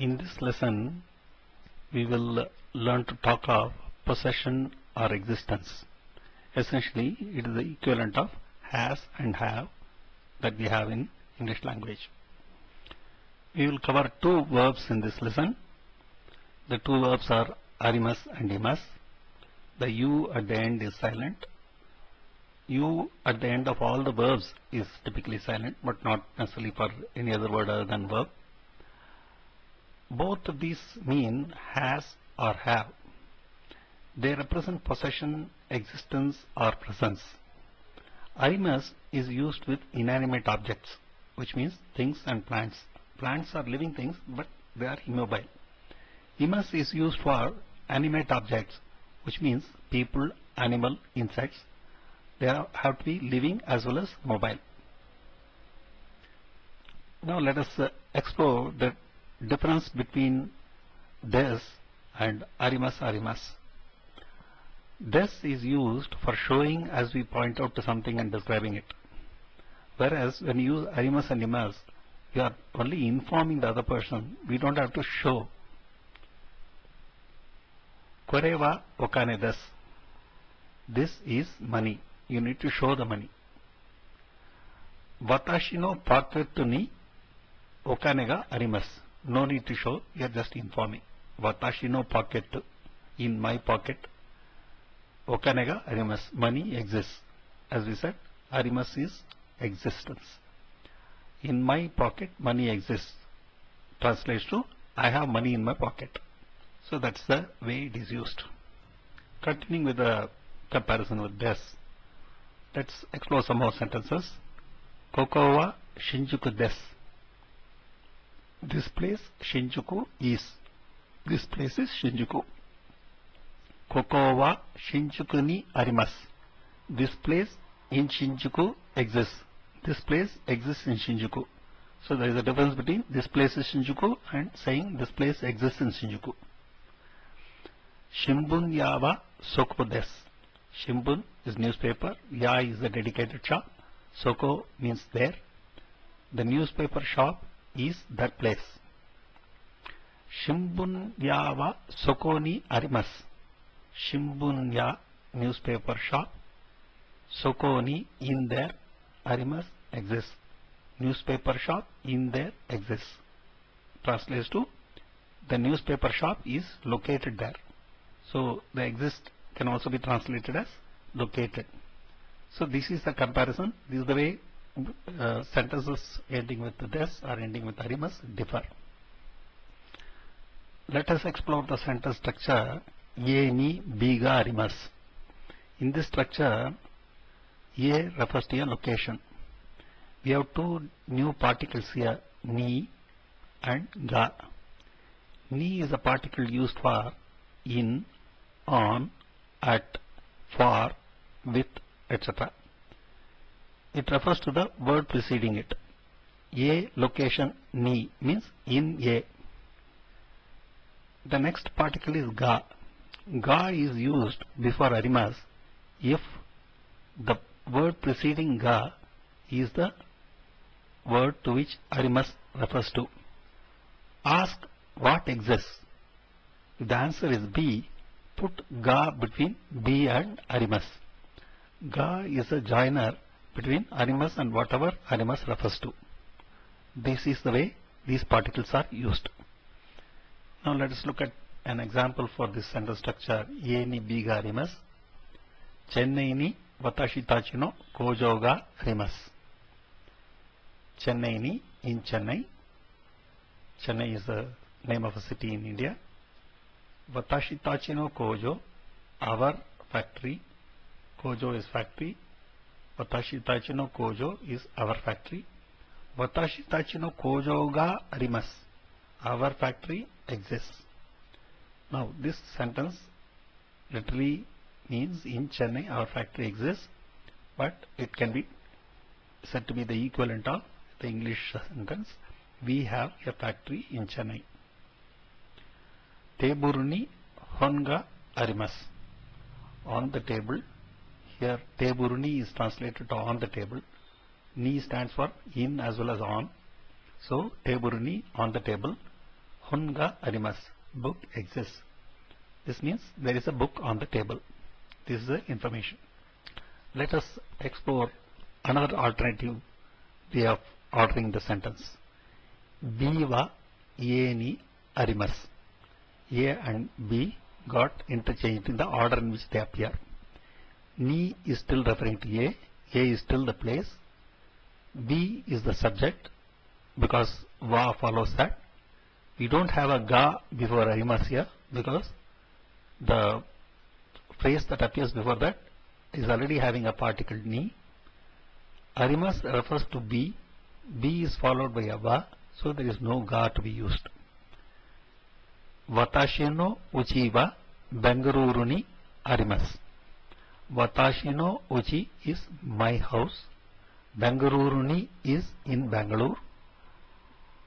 In this lesson, we will learn to talk of possession or existence. Essentially, it is the equivalent of has and have that we have in English language. We will cover two verbs in this lesson. The two verbs are arimas and imas. The U at the end is silent. U at the end of all the verbs is typically silent, but not necessarily for any other word other than verb. Both of these mean has or have. They represent possession, existence, or presence. Arimas is used with inanimate objects, which means things and plants. Plants are living things, but they are immobile. Imas is used for animate objects, which means people, animal, insects. They have to be living as well as mobile. Now let us explore the difference between this and arimas. This is used for showing as we point out to something and describing it. Whereas when you use arimas and imas, you are only informing the other person. We don't have to show. Koreva okane desu. This is money. You need to show the money. Watashi no pocket ni okane ga arimasu. No need to show, you are just informing. Watashi no pocket, in my pocket. Okane ga arimasu, money exists. As we said, arimasu is existence. In my pocket, money exists. Translates to, I have money in my pocket. So that's the way it is used. Continuing with the comparison with this, let's explore some more sentences. Koko wa Shinjuku desu. This place Shinjuku is. This place is Shinjuku. Koko wa Shinjuku ni arimasu. This place in Shinjuku exists. This place exists in Shinjuku. So there is a difference between this place is Shinjuku and saying this place exists in Shinjuku. Shimbun ya wa soko desu. Shimbun is newspaper. Ya is the dedicated shop. Soko means there. The newspaper shop is that place. Shimbun ya wa soko ni arimasu. Shimbun ya, newspaper shop. Soko ni, in there. Arimasu, exists. Newspaper shop in there exists. Translates to, the newspaper shop is located there. So the exist can also be translated as located. So this is the comparison. This is the way sentences ending with this or ending with arimas differ. Let us explore the sentence structure A ni B ga arimasu. In this structure, A refers to a location. We have two new particles here, ni and ga. Ni is a particle used for in, on, at, for, with, etc. It refers to the word preceding it. A location ni means in A. The next particle is ga. Ga is used before arimas if the word preceding ga is the word to which arimas refers to. Ask what exists. If the answer is B, put ga between B and arimas. Ga is a joiner between arimas and whatever arimas refers to. This is the way these particles are used. Now let us look at an example for this sentence structure. A ni B ga arimasu. Chennai ni watashi tachi no koujou ga arimasu. Chennai ni, in Chennai. Chennai is the name of a city in India. Watashi tachi no koujou, our factory. Koujou is factory. Watashi tachi no koujou is our factory. Watashi tachi no koujou ga arimasu. Our factory exists. Now this sentence literally means in Chennai our factory exists, but it can be said to be the equivalent of the English sentence, we have a factory in Chennai. Teburu ni hon ga arimasu. On the table. Here teburu ni is translated to on the table. Ni stands for in as well as on. So teburu ni, on the table. Honga arimas. Book exists. This means there is a book on the table. This is the information. Let us explore another alternative way of ordering the sentence. B va A ni arimas. A and B got interchanged in the order in which they appear. Ni is still referring to A. A is still the place. B is the subject because va follows that. We don't have a ga before arimas here because the phrase that appears before that is already having a particle ni. Arimas refers to B. B is followed by a va, so there is no ga to be used. Watashi no uchi wa Bengaluru ni arimasu. Watashi no uchi is my house. Bengaluru ni is in Bangalore.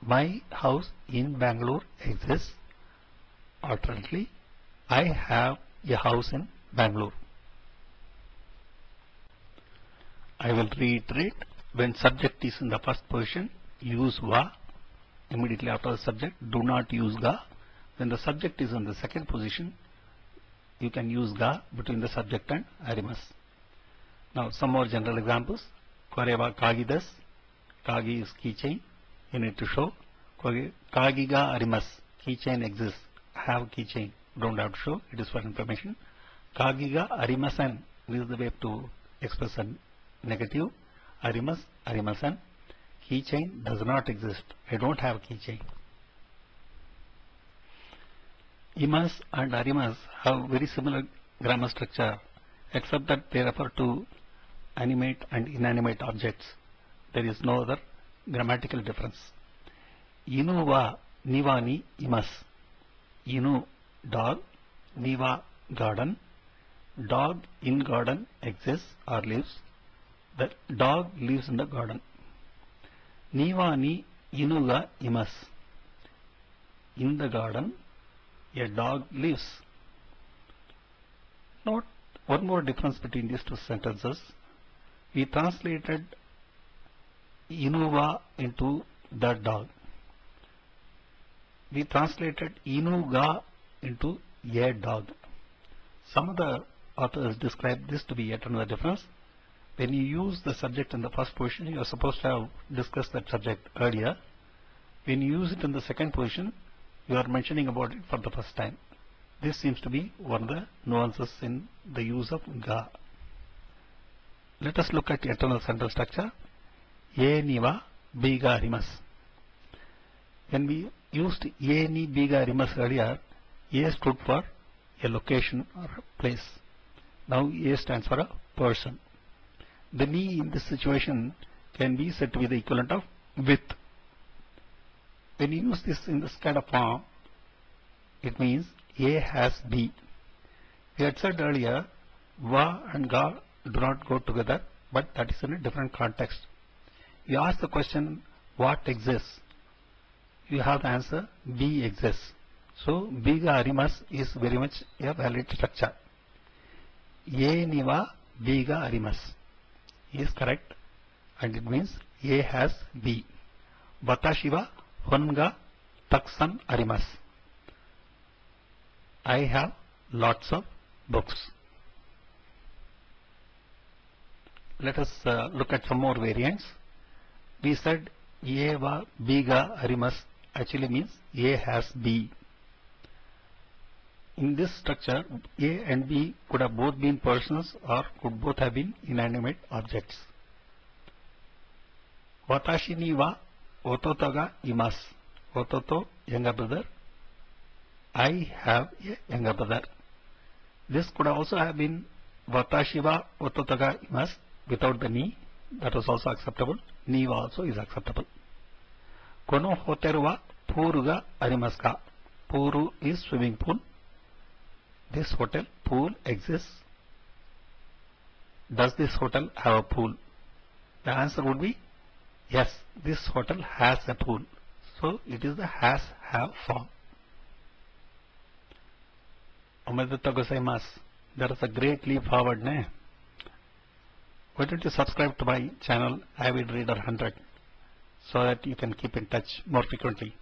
My house in Bangalore exists. Alternately, I have a house in Bangalore. I will reiterate, when subject is in the first position, use va. Immediately after the subject, do not use ga. When the subject is in the second position, you can use ga between the subject and arimas. Now some more general examples. Kore wa kagi desu. Kagi is keychain. You need to show. Kagi ga arimasu. Keychain exists. Have keychain. Don't have to show. It is for information. Kagi ga arimasen. This is the way to express a negative. Arimas, arimasen. Keychain does not exist. I don't have keychain. Imas and arimas have very similar grammar structure, except that they refer to animate and inanimate objects. There is no other grammatical difference. Inu wa niwa ni imasu. Inu, dog. Niwa, garden. Dog in garden exists or lives. The dog lives in the garden. Niwa ni inu ga imasu. In the garden, a dog lives. Note one more difference between these two sentences. We translated inuwa into the dog. We translated inuga into a dog. Some of the authors describe this to be yet another difference. When you use the subject in the first position, you are supposed to have discussed that subject earlier. When you use it in the second position, you are mentioning about it for the first time. This seems to be one of the nuances in the use of ga. Let us look at the eternal sentence structure. A ni wa B ga arimasu. When we used A ni B ga arimasu earlier, A stood for a location or a place. Now A stands for a person. The ni in this situation can be said to be the equivalent of with. When you use this in this kind of form, it means A has B. We had said earlier, va and ga do not go together, but that is in a different context. You ask the question, what exists? You have the answer, B exists. So, B ga arimasu is very much a valid structure. A ni wa B ga arimasu is correct, and it means A has B. Watashi wa hon ga taksan arimasu. I have lots of books. Let us look at some more variants. We said A va B ga arimasu actually means A has B. In this structure, A and B could have both been persons or could both have been inanimate objects. Watashi ni wa ototo ga imasu. Ototo, younger brother. I have a younger brother. This could also have been watashi wa ototo ga imasu without the ni. That was also acceptable. Ni wa also is acceptable. Kono hoteru wa pooru ga arimasu ka. Pooru is swimming pool. This hotel pool exists. Does this hotel have a pool? The answer would be yes, this hotel has a pool. So it is the has have form. Omedetou gozaimasu. That is a great leap forward, ne? Why don't you subscribe to my channel, Avid Reader 100, so that you can keep in touch more frequently.